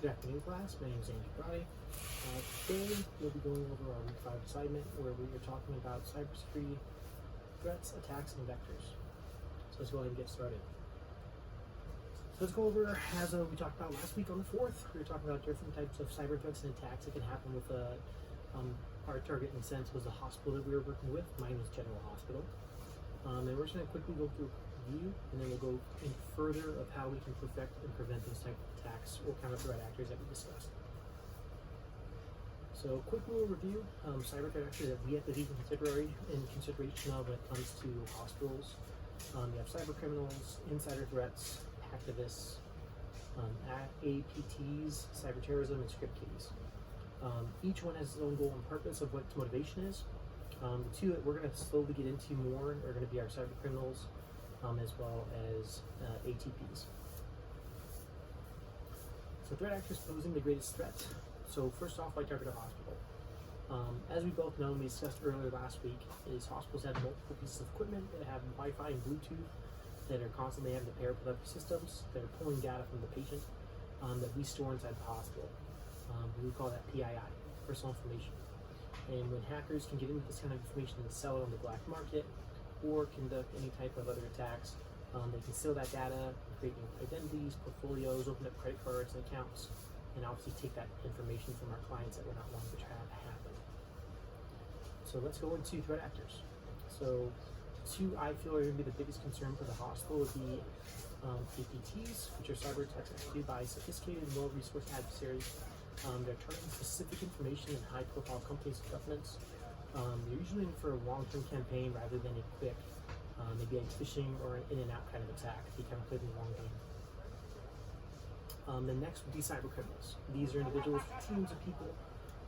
Good afternoon, class. My name is Andrew Brody. Today we'll be going over our Week 5 assignment where we are talking about cybersecurity threats, attacks, and vectors. So let's go ahead and get started. So let's go over, as we talked about last week on the 4th, we were talking about different types of cyber threats and attacks that can happen with our target, in a sense, was the hospital that we were working with. Mine was General Hospital. And we're just going to quickly go through review, and then we'll go in further of how we can perfect and prevent those type of attacks or counter threat actors that we discussed. So quick little review, cyber threat actors that we have to take in consideration of when it comes to hospitals. You have cyber criminals, insider threats, activists, APTs, cyber terrorism, and script kiddies. Each one has its own goal and purpose of what its motivation is. The two that we're going to slowly get into more are going to be our cyber criminals, as well as ATPs. So threat actors posing the greatest threat. So first off, why target a hospital? As we both know, and we discussed earlier last week, is hospitals have multiple pieces of equipment that have Wi-Fi and Bluetooth that are constantly having to pair with other systems that are pulling data from the patient that we store inside the hospital. We would call that PII, personal information. And when hackers can get into this kind of information and sell it on the black market or conduct any type of other attacks, they can steal that data, create new identities, portfolios, open up credit cards and accounts, and obviously take that information from our clients that we're not wanting to have happen. So let's go into threat actors. So two I feel are going to be the biggest concern for the hospital would be APTs, which are cyber attacks executed by sophisticated and well-resourced adversaries. They're targeting specific information in high-profile companies and governments. They're usually in for a long-term campaign rather than a quick, maybe a phishing or an in-and-out kind of attack. They kind of play the long game. The next would be cyber criminals. These are individuals, teams of people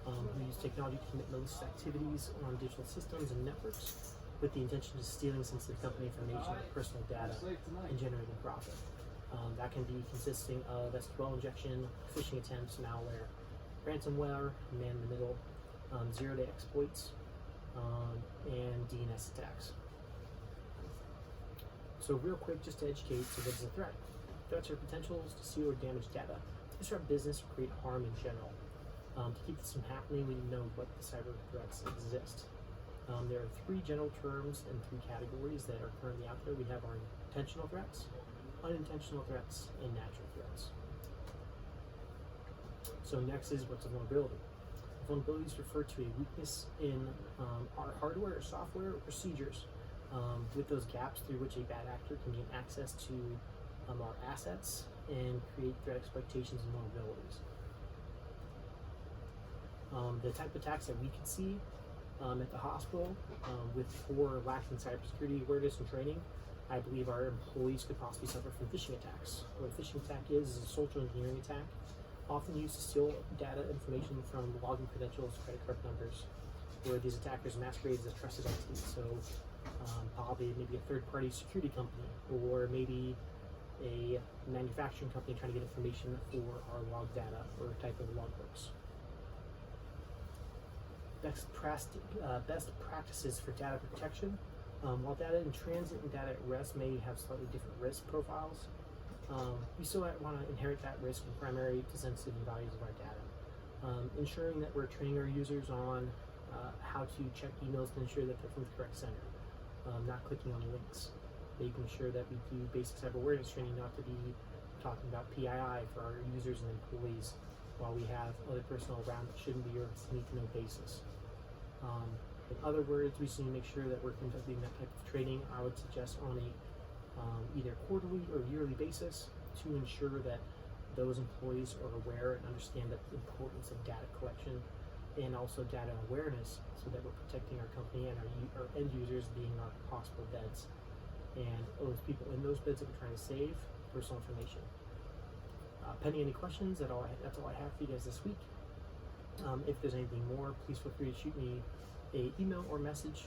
who use technology to commit malicious activities on digital systems and networks with the intention of stealing sensitive company information or personal data and generating profit. That can be consisting of SQL injection, phishing attempts, malware, ransomware, man-in-the-middle, zero-day exploits, and DNS attacks. So real quick, just to educate, so what is a threat? Threats are potentials to steal or damage data, disrupt business, or create harm in general. To keep this from happening, we need to know what the cyber threats exist. There are three general terms and three categories that are currently out there. We have our intentional threats, unintentional threats, and natural threats. So next is what's a vulnerability. Vulnerabilities refer to a weakness in our hardware or software or procedures with those gaps through which a bad actor can gain access to our assets and create threat exploitations and vulnerabilities. The type of attacks that we can see at the hospital for lacking cybersecurity awareness and training, I believe our employees could possibly suffer from phishing attacks. What a phishing attack is a social engineering attack, often used to steal data information from login credentials, credit card numbers, where these attackers masquerade as a trusted entity. So probably maybe a third-party security company, or maybe a manufacturing company trying to get information for our log data or type of logbooks. Best practices for data protection. While data in transit and data at rest may have slightly different risk profiles, we still want to inherit that risk and primary to sensitive values of our data. Ensuring that we're training our users on how to check emails to ensure that they're from the correct sender, not clicking on links, making sure that we do basic cyber awareness training, not to be talking about PII for our users and employees while we have other personnel around that shouldn't be or need to know basis. In other words, we just need to make sure that we're conducting that type of training. I would suggest on a either quarterly or yearly basis to ensure that those employees are aware and understand the importance of data collection and also data awareness, so that we're protecting our company and our end users, being our hospital beds and those people in those beds that we're trying to save personal information. Pending any questions, that's all I have for you guys this week. If there's anything more, please feel free to shoot me an email or message,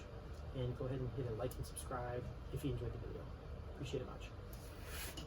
and go ahead and hit a like and subscribe if you enjoyed the video. Appreciate it much.